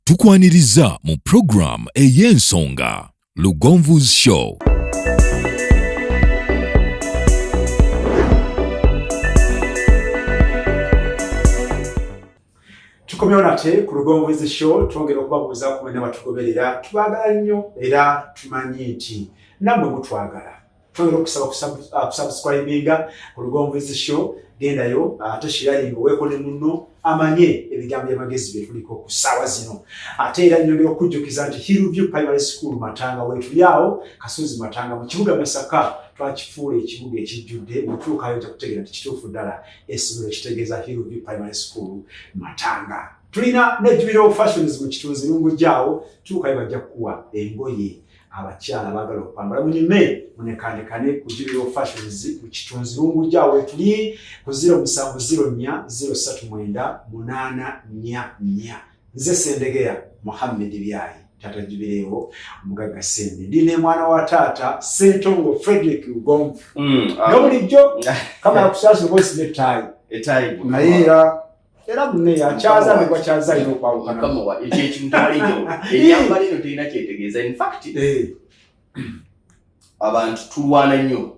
Tukwaniriza mu program ey'ensonga Lugonvu's Show. Tukomyewo nate ku Lugonvu's Show twongera okubabuuza ku bonna batugoberera tubagala nnyo era tumanyi nti nammwe mutwagala. Twongera okusaba kusubscribinga ku Lugonvu's Show, gendayo toshiyalinga weeko ne munno amanye ebigambo by'amagezi bye tuliko ku ssaawa zino. Ate era nnyongera okujjukiza nti Hillview Primary School Matanga weetuli awo Kasozi Matanga mu kibuga Masaka twakifuula ekibuga ekijjudde mutuukayo ojja kutegeera nti kituufu ddala essomero ekitegeeza Hillview Primary School Matanga. Tulina ne Jubilo Fashions mu kitunzi Okujjako tuukayo bajja kukuwa engoye abakyala baagala okwambala munyume munekandekane ku Jubilo Fashions mu kitunzi Okujjako tuli ku 0704039844. Nze Sendegeya Mohammed Byayi Tata Jubileewo Omugagga Sende ndine mwana wa Tata Sentongo Frederick Ugomvu bulijjo kamala kusasa voice netai nayeera era munne yakyaza ne gwakyaza ino okwawukana kama wa ekintu aliyo eyamba lino tulina kyetegeeza in fact abantu tulwana nnyo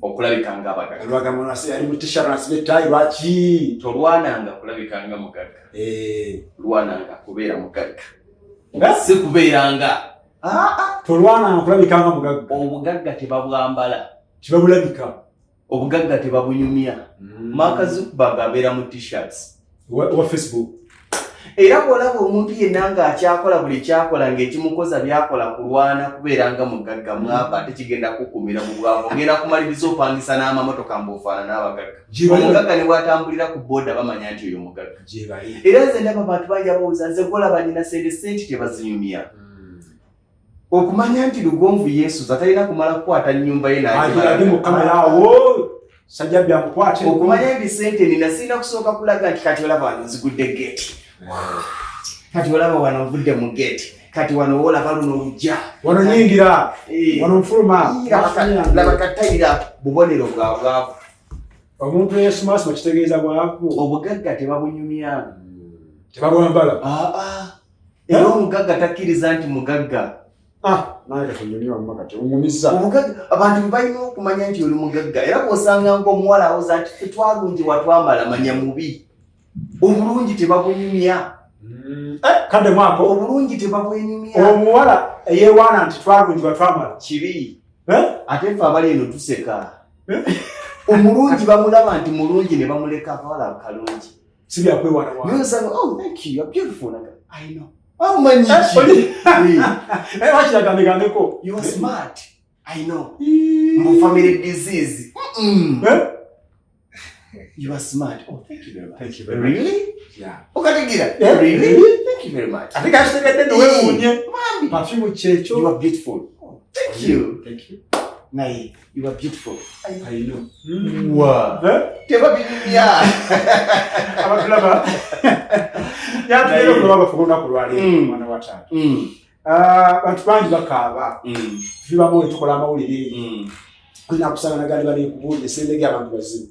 okulabikanga abagagga lwagamba yali mu t-shirt nasibetayi lwaki tolwananga kulabikanga mugagga lwananga kubeera mugagga si kubeeranga tolwananga kulabikanga mugagga. Obugagga tebabwambala tebabulabika, obugagga tebabunyumya. Mark Zuckerberg abeera mu t-shirts wa Facebook. Era bw'olaba omuntu yenna ng'akyakola buli kyakola ng'ekimukoza byakola kulwana kubeeranga mugagga mwaba ate kigenda kukumira mu bwavu. Ngenda kumaliriza opangisa n'amamotoka mb'ofaana n'abagagga. Omugagga ne bw'atambulira ku booda bamanya nti oyo mugagga. Era nze ndaba abantu bajja bawuza nze gwolaba nina sente tebazinyumya. Okumanya nti Lugonvu Yesu zatalina kumala kukwata nnyumba ye n'agirage mu kamera awo sajja byamukwate. Okumanya nti sente nina sirina kusooka kulaga nti kati olaba wano nzigudde geeti. Kati olaba wano nvudde mu geeti. Kati wano olaba luno olujja. Wano nyingira. Wano nfuluma. Laba katayira bubonero bwa bwavu. Omuntu Yesu maaso bakitegeeza bwavu. Obugagga tebabunyumya. Tebabwambala. Era omugagga takkiriza nti mugagga. Naye katunyumya mmakati omumiza. Omugagga abantu balina okumanya nti oli mugagga. Era bw'osanga ng'omuwala awoza nti tetwalungi watwambala manya mubi. Obulungi tebabunyumya. Kade mwako obulungi tebabwenyumya. Omuwala eyewaana nti twalungi watwambala kibi. Ate ffe abali eno tuseka. Omulungi bamulaba nti mulungi ne bamuleka akawala kalungi. Si byakwewaana waana. Yosanga, oh thank you, you're beautiful. I know. Oh manyi. Wakilagamegambeko. You are smart. I know. Mbu family disease. You are smart. Oh, thank you very much. Thank you very much. Really? Yeah. Okatigira. Yeah. Really? Thank you very much. I think I should get the way unye. Perfume checho. You are beautiful. Oh, thank you. Thank you. Nai, you are beautiful. I know. Wow. Teba bibiya. Abatulaba. Ya tulero kulaba fukuna kulwali mwana wa Tata. Bantu bangi bakaaba. Vibamu tukola amawulire. Kuna kusanga gali bali kubuulira Sendege abantu bazibu.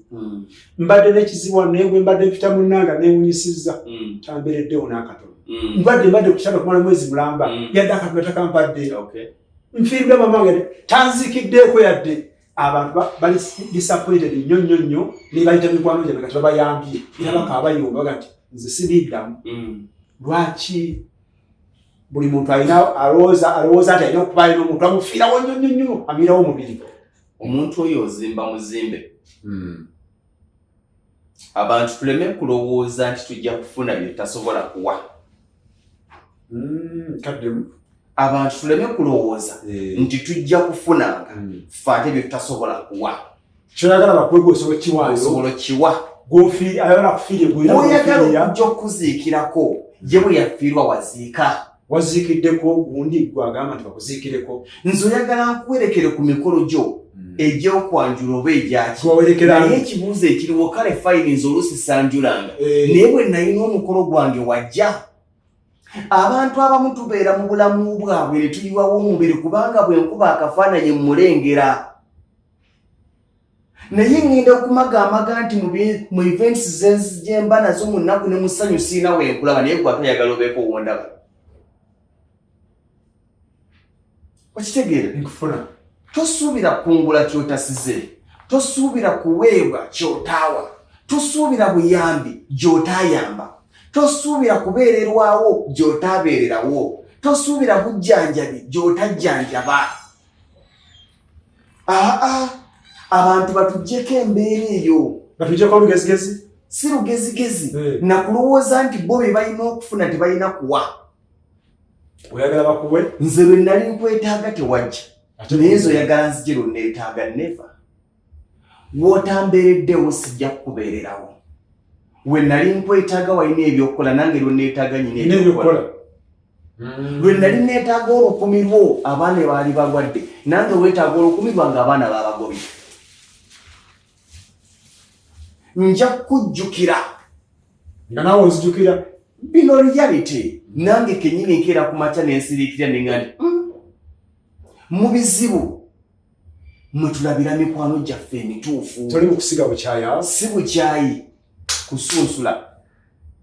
Mbadde n'ekizibu n'engwe mbadde mpita mu nnanga neewunyisizza. Tambeereddewo n'akatono. Mbadde kukyala kumala mwezi mulamba. Yadde akatono takampadde. Nfiiribwa mamange tanzikiddeko yadde. Abantu bali disappointed nnyo ne bayita mikwano gyange kati babayambye. Era bakaaba yombaga nti nze sibiddamu. Lwaki buli muntu alina alowooza nti alina okuba alina omuntu amufiirawo nnyo amiirawo omubiri. Omuntu oyo ozimba muzimbe. Abantu tuleme kulowooza nti tujja kufuna bye tasobola kuwa. Abantu tuleme kulowooza nti tujja kufunanga ffe ate bye tutasobola kuwa. Ky'oyagala bakwegwa osobola kiwa. Ayagala kufiirye oyagala okujja okuziikirako ye bwe yafiirwa waziika. Waziikiddeko gundi gwagamba nti bakuziikireko. Nze oyagala nkuwerekere ku mikolo gyo egy'okwanjula oba egyaki. Naye ekibuuzo ekiriwo kale fayini oluusi sanjulanga. Naye bwe nalina omukolo gwange wajja. Abantu abamu tubeera mu bulamu bwabwe ne tuyiwawo omubiri kubanga bwe nkuba akafaananyi mmulengera. Naye ngenda okumagamaga nti mu events gye mba nazo mu nnaku ne mu ssanyu siina we nkulaba naye gwe ate oyagala obeeko wondaba. okitegeera nkufuna tosuubira kungula kyotasize tosuubira kuweebwa kyotaawa tosuubira buyambi gy'otaayamba tosuubira kubeererwawo gy'otaabeererawo tosuubira bujjanjabi gy'otajjanjaba abantu batuggyeko embeera eyo batuggyeko olugezigezi si lugezigezi nakulowooza nti bo bye balina okufuna tebalina kuwa oyagala bakuwe nze lwe nali nkwetaaga tewajja naye nze oyagala nzije lwe neetaaga neva wootambeereddewo sijja kukubeererawo we nali nkwetaaga walina ebyokukola nange lwe neetaaga nyina ebyokukola lwe nali neetaaga olukumi lwo abaana baali balwadde nange weetaaga olukumi lwange abaana baabagobye nja kukujjukira nga naawe onzijukira bino reality nange kenyini nkeera ku makya nensiriikirira nenga nti mu bizibu mwe tulabira mikwano gyaffe emituufu toli mu kusiga bukyaya si bukyayi kusunsula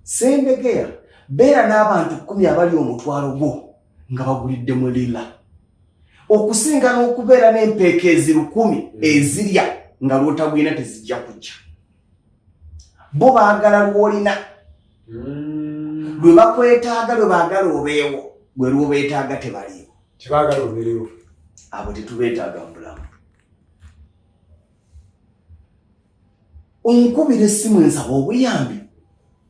sendegeya beera n'abantu 10 abali omutwalo gwo nga baguliddemu lila okusinga n'okubeera n'empeeka ezi10 ezirya nga lwotagwina tezijja kujja bo baagala lwolina lwe bakwetaaga lwe baagala obeewo gwe lwobeetaaga tebaliiwo tebaagala obeerewo abo tetubeetaaga mu bulamu onkubira essimu ensaba obuyambi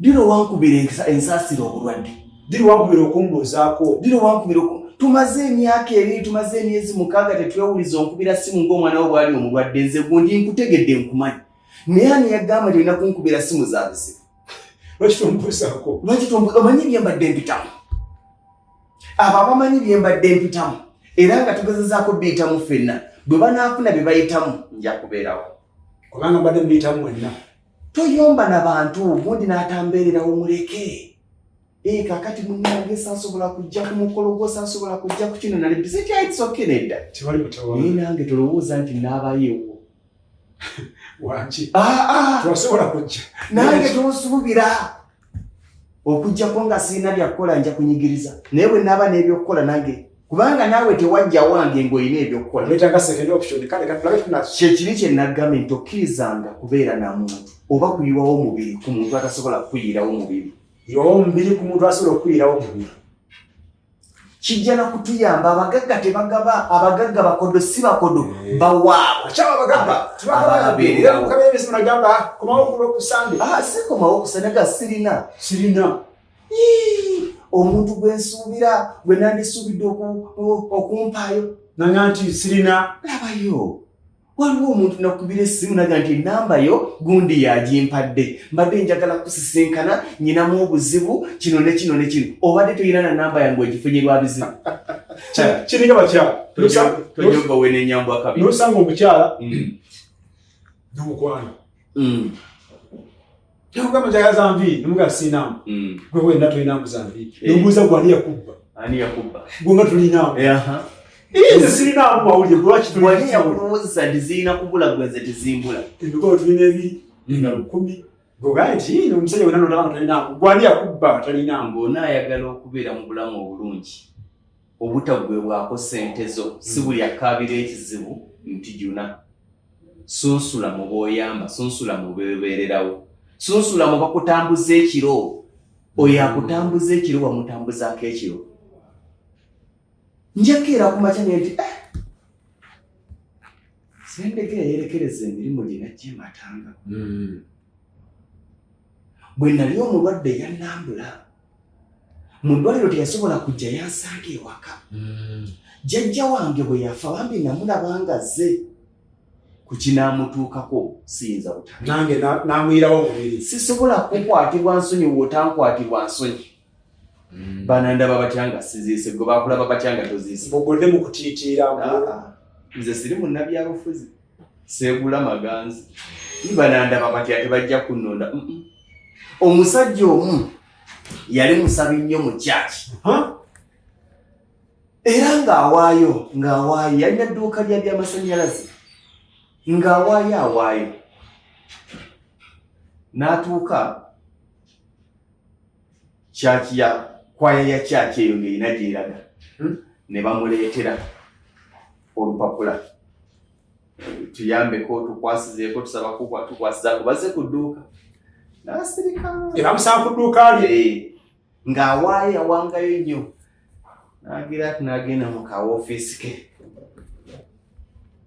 diro wankubira ensaasira obulwadde diri wankubira okumbuuzaako diro wankubira tumaze emyaka ebiri tumaze emyezi 6 tetwewuliza onkubira ssimu ng'omwana wo bwali omulwadde nze gundi nkutegedde nkumanyi naye ani yagamba nti olina kunkubira ssimu za bizibu lwaki tombuuzaako omanyi byembadde mpitamu abo abamanyi byembadde mpitamu era nga tugezezaako biyitamu ffenna bwe banaafuna bye bayitamu nja kubeerawo kubanga mbadde mbiyitamu mwenna toyomba na bantu gundi n'atambeererawo muleke kakati munnange sansobola kujja ku mukolo gwo sansobola kujja ku kino nali bize kyaitsoke nedda tewali mutawaana naye nange tolowooza nti naabayeewo wanki twasobola kujja nange tonsuubira okujjako nga sirina byakukola nja kunyigiriza naye bwe naaba n'ebyokukola nange kubanga naawe tewajja wange ng'olina ebyokukola wetanga second option kale katulabe tunaki kyekiri kye nagambye nti okkirizanga kubeera na muntu oba kuyiwawo omubiri ku muntu atasobola kukuyirawo omubiri yiwawo omubiri ku muntu asobola okuyirawo omubiri kijja na kutuyamba abagagga tebagaba abagagga bakodo si bakodo bawaabo akyaba abagagga ababeererawo mukabera ebizibu nagamba komawo ku Sunday si komawo kusanaga sirina omuntu gwe nsuubira gwe nandisuubidde okumpaayo nanga nti sirina labayo waliwo omuntu nakubira essimu naga nti enamba yo gundi yagimpadde mbadde njagala kusisinkana nyinamu obuzibu kino ne kino ne kino obadde toyina na namba yange egifunye lwa bizibu kiringa bakyala tojoga we n'enyambu akabi nosanga omukyala n'omukwano Yogamba njagala za nviiri nemuga sinamu gwe wenda toyinamu za nviiri nobuuza gwani yakubba gwe nga tulinamu nze sirinamu mawulire lwaki wali yakulowozesa nti zirina kubula gwenze tezimbula emikolo tulina ebiri nga 10 gogaye nti omusajja wena notanga talinamu gwani yakubba talinamu ng'onaayagala okubeera mu bulamu obulungi obutagwebwako ssente zo si buli akaabira ekizibu nti juna sunsula mu b'oyamba sunsula mu beebeererawo sunsula mu bakutambuza ekiro oyo akutambuza ekiro wamutambuzaako ekiro njakeera ku makya nti sendekera yerekereza emirimu gye najja ematanga bwe nali omulwadde yannambula mu ddwaliro teyasobola kujja yansanga ewaka jjajja wange bwe yafa bambi namulabanga azze ku kinaamutuukako siyinza butali nange namuyirawo omubiri sisobola kukwatibwa nsonyi wootankwatirwa nsonyi banandaba batya nga siziise gwe bakulaba batya nga toziise bogolde mu kutiitiira nze siri munnabyabufuzi seegula maganzi banandaba batya tebajja kunnonda omusajja omu yali musabi nnyo mu kyaki era ng'awaayo yalina dduuka lya byamasannyalaze ng'awaayo n'atuuka kyaki ya kwaya ya kyaki eyo ng'erina gy'eraga ne bamuleetera olupapula tuyambeko tukwasizeeko tusaba tukwasiza kubaze ku dduuka n'asirika era musaba ku dduuka lye ng'awaayo awangayo nnyo n'agira ati n'agenda mu kawofiisi ke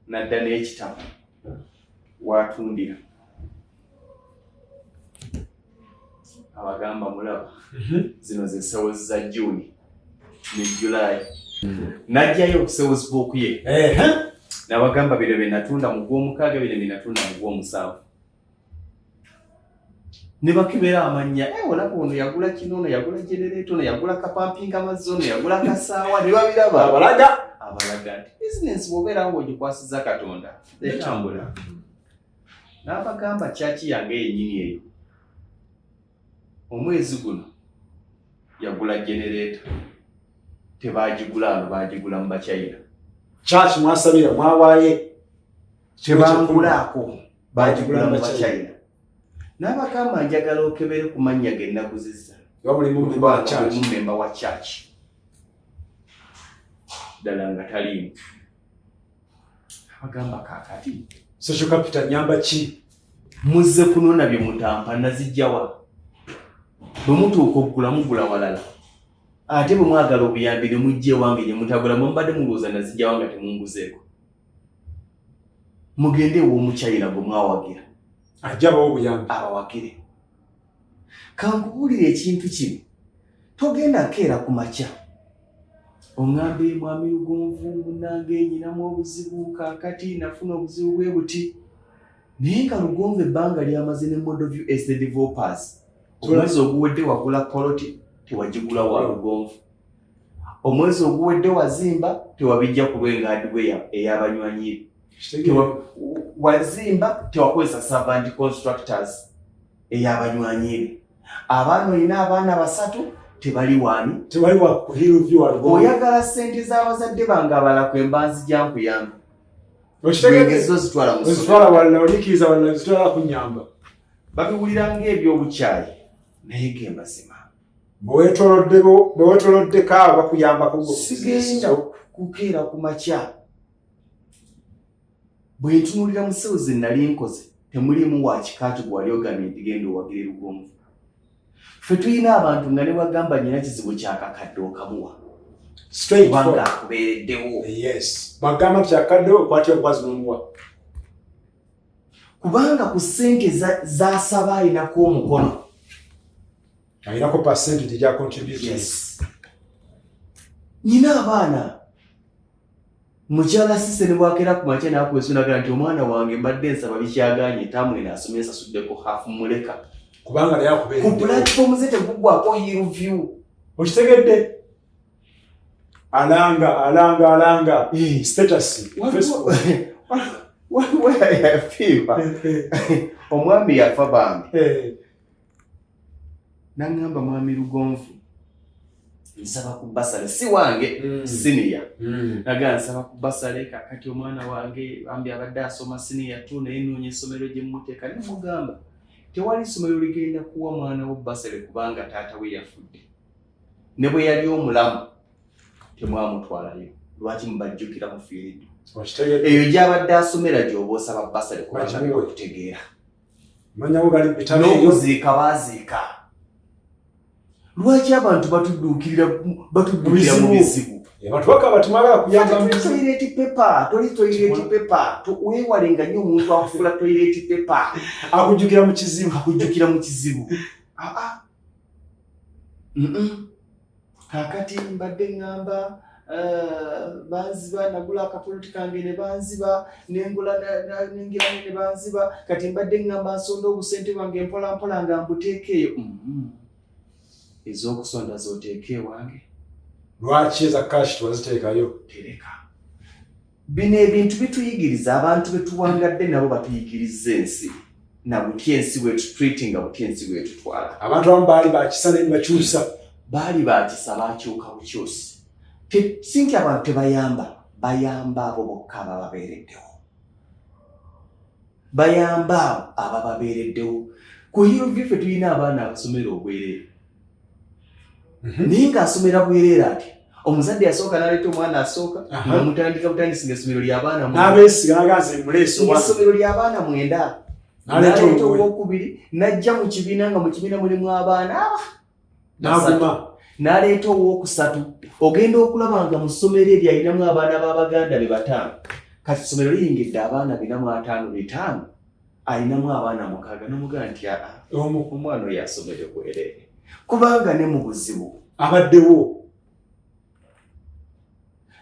n'adda n'ekitabo watundira abagamba mulaba zino ze sewezi za Juni ne Julai najjayo sewezi book ye n'abagamba bino bye natunda mu gw'omukaaga bino bye natunda mu gw'omusanvu ne bakibera amannya olaba ono yagula kino ono yagula generator ono yagula kapampinga amazzi ono yagula kasaawa ne babiraba abalaga nti bizinensi bw'obeera ng'ogikwasiza Katonda etambula n'abagamba kyaki yange yennyini eyo omwezi guno yagula generator tebagigula ano bagigula mu Bachina kyaki mwasabira mwawaaye kyebangulaako bagigula mu Bachina n'abagamba njagala okebere ku mannya ge naguzizza memba wa church ddala nga taliimu abagamba kaakati social capital nyamba ki muzze kunona bye mutampa nazijjawa bwe mutuuka okugula mugula walala ate bwe mwagala obuyambi ne mujja ewange gye mutagula mumbadde mulowooza nazijjawa nga temunguzeeko mugende ew'omukyayina gwe mwawagira ajja bawo obuyambi abawagire kankubuulira ekintu kino togenda nkeera ku makya oŋŋambe mwami Lugonvu nange nyinamu obuzibu kaakati nafuna obuzibu bwe buti naye nga Lugonvu ebbanga lyamaze ne Model View Estate Developers omwezi oguwedde wagula poloti tewagigula wa Lugonvu omwezi oguwedde wazimba tewabijja ku lw'engaadibwe ey'abanywanyi wazimba tewakozesa servant constructors ey'abanywanyi abaana olina abaana basatu tebali wani tebali wa kuhiruvyu wa Lugonvu oyagala ssente z'abazadde bange abala kwembanzi gyankuyamba ogezo zitwala mu zitwala wala olikiriza wala zitwala kunyamba babiwulira ng'ebyobukyayi naye ge mazima bwewetoloddeko abo bakuyambako sigenda kukeera ku makya bwe ntunuulira mu sewo ze nali nkoze temulimu wa kikaatu gwe wali ogambye nti genda owagire Lugonvu ffe tulina abantu nga ne wagamba nyina kizibu kyakakadde okamuwa kubanga akubeereddewo bagamba kyakadde okwatya okwazi n'omuwa kubanga ku ssente z'asaba alinako omukono alinako percentage gya contribution nyina abaana mukyala sise ne bwakeera ku makya n'akwesunagala nti omwana wange mbadde nsaba bikyaganye tamwena asomye nsasuddeko hafu muleka kubanga naye akubeereddewo ku platform ze teguggwako review okitegedde alanga status Facebook omwami yafa bambi n'aŋŋamba mwami Lugonvu nsaba ku basale si wange siniya nagaa nsaba ku basale kakati omwana wange bambi abadde asoma siniya tu naye noonya essomero gye mmuteeka ne mugamba tewali ssomero ligenda kuwa mwana wo basale kubanga taata we yafudde ne bwe yali omulamu temwamutwalayo lwaki mubajjukira mufiiriddwa eyo gy'abadde asomera gy'oba osaba basale kubanga okutegeera n'okuziika baaziika lwaki abantu batudduukirira mu bizibu toilet paper weewalenga nnyo omuntu akufula toilet paper akujjukira mu kizibu kaakati mbadde ŋŋamba banziba nagula akapoloti kange ne banziba nengula nengirane ne banziba kati mbadde ŋŋamba nsonda obusente bwange mpolampola nga mbuteeka eyo ez'okusonda z'oteeka ewange lwaki eza kashi twaziteekayo tereka bino ebintu bituyigiriza abantu betuwangadde nabo batuyigiriza ensi na butya ensi bwetutreatinga butya ensi bwetutwala abantu abamu baali bakisa ne bakyusa baali bakisa bakyuka bukyusi sinki abantu tebayamba abo bokka abababeereddewo ku hivyo ffe tulina abaana abasomera obwereere naye ng'asomera bwereere ati omuzadde yasooka n'aleeta omwana asooka namutandika butandisiga essomero ly'abaana essomero ly'abaana 9 n'aleeta owokubiri n'ajja mu kibiina nga mu kibiina mulimu abaana n'aleeta owokusatu ogenda okulaba nga mu ssomero eryo alinamu abaana b'Abaganda be 5 kati essomero liyingidde abaana 455 alinamu abaana 6 n'omugamba nti omwana oyo asomere bwereere kubanga ne mu buzibu abaddewo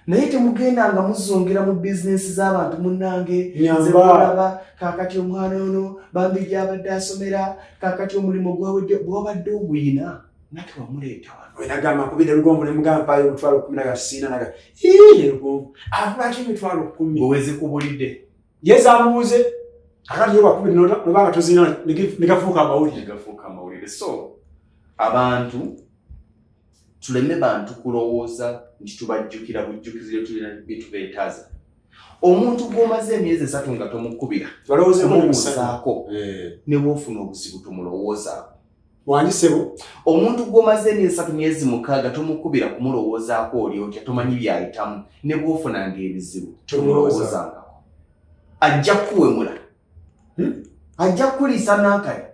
naye temugenda nga muzungira mu bizinesi z'abantu munnange nze balaba kakati omwana ono bambi gy'abadde asomera kakati omulimu gw'obadde oguyina nate wamuleeta wano nagamba nkubidde Lugonvu ne mugamba mpaayo 10,000 naga Lugonvu akulaki 10,000 owezikubulidde yezamubuuze akati yo bakubidde nobanga tozina negafuuka amawulire so abantu tuleme bantu kulowooza nti tubajjukira bujjukiziro tulina bitubeetaaza omuntu gw'omaze emyezi 3 nga tomukubira balowoozaako ne bw'ofuna obuzibu tumulowoozaako wandisebo omuntu gw'omaze emyezi 3 myezi 6 tomukubira kumulowoozaako oli otya tomanyi byayitamu ne bw'ofunanga ebizibu tumulowoozangako ajja kuwemula ajja kuliisa n'akaya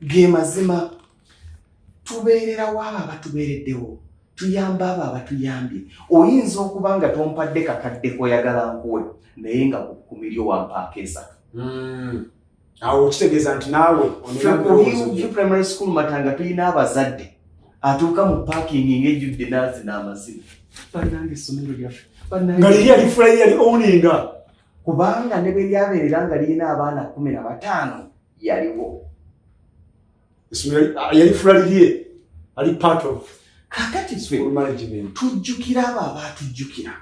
ge mazima tubeererawo abo abatubeereddewo tuyamba abo abatuyambye oyinza okuba nga tompadde kakadde koyagala nkuwe naye nga kukumiryo wampaako 3 awo kitegeeza nti naawe primary school Matanga tulina abazadde atuuka mu parking ng'ejjudde naazi n'amazina bannange essomero lyaffe nga liri alifulayi yali owninga kubanga ne bwe lyabeerera nga lirina abaana 15 yaliwo yalifulaliye ali part of kakati tujjukira abo abaatujjukira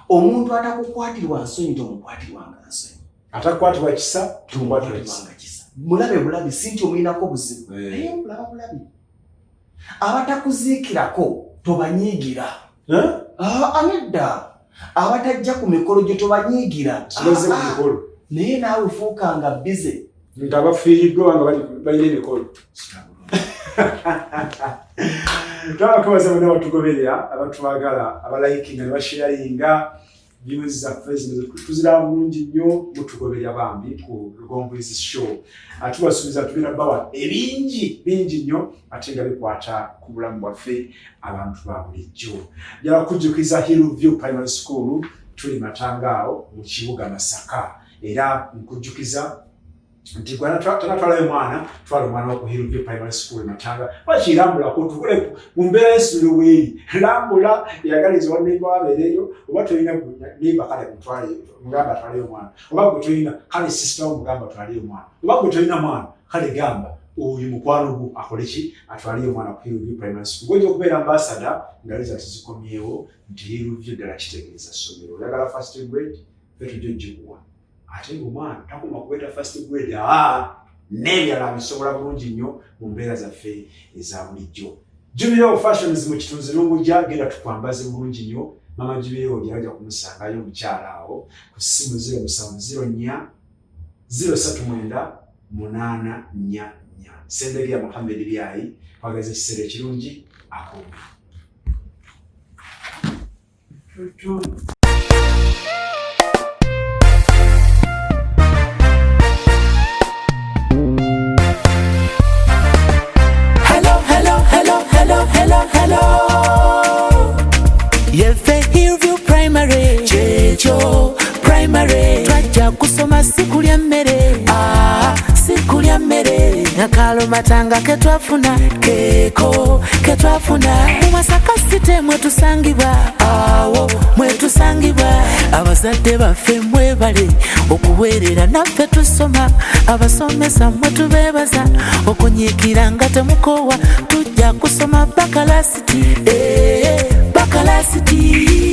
omuntu atakukwatirwa nsonyi tomukwatirwanga nsonyi atakwatirwa kisa tomukwatirwanga kisa mulabe bulabi si nti omuyinako buzibu naye mulaba bulabi abatakuziikirako tobanyiigira anedda abatajja ku mikolo gye tobanyiigira naye naawe fuukanga bize nti abafiiriddwa banga balina emikolo twabakobaza bonna abatugoberera abatwagala abalayikinga ne basharinga views zaffe zino tuziraba bulungi nnyo mutugoberera bambi ku Lugonvu show tubasuubiza tugenda bawa ebingi bingi nnyo ate nga bikwata ku bulamu bwaffe abantu ba bulijjo njala kujjukiza Hillview Primary School tuli Matangaawo mu kibuga Masaka era nkujjukiza nti gwana twalayo mwana twala omwana ku Hillview Primary School Matanga bakirambula ko tukule mu mbeera y'essomero weeri lambula yagaliza wannemba abeereyo oba tolina nimba kale mutwale mugamba twalayo mwana oba gwe tolina kale sister wo mugamba twalayo mwana oba gwe tolina mwana kale gamba oyo mukwano gu akole ki atwaliyo mwana ku Hillview Primary School gojja okubeera ambassador nga liza tuzikomyewo nti Hillview ddala kitegeeza ssomero oyagala first grade fetujja gikuwa ate omwana takoma kubeera first grade n'ebyala bisobola bulungi nnyo mu mbeera zaffe eza bulijjo. Jubilee Fashions mu kitunzi Lungujja genda tukwambaze bulungi nnyo. Mama Jubilee yajja kumusangayo omukyala awo ku ssimu 0704 039 844 Sendege ya Muhammad Lyayi kwagaze kiseera ekirungi akumva. Yefe Hillview Primary Checho Primary Twajja kusoma siku lya mmere siku lya mmere nakalo matanga ketwafuna keko ketwafuna mu Masaka City mwetusangibwa awo mwetusangibwa abazadde baffe mwebale okuweerera naffe tusoma abasomesa mwetubeebaza okunyiikira nga temukowa tujja kusoma Bakalasiti Bakalasiti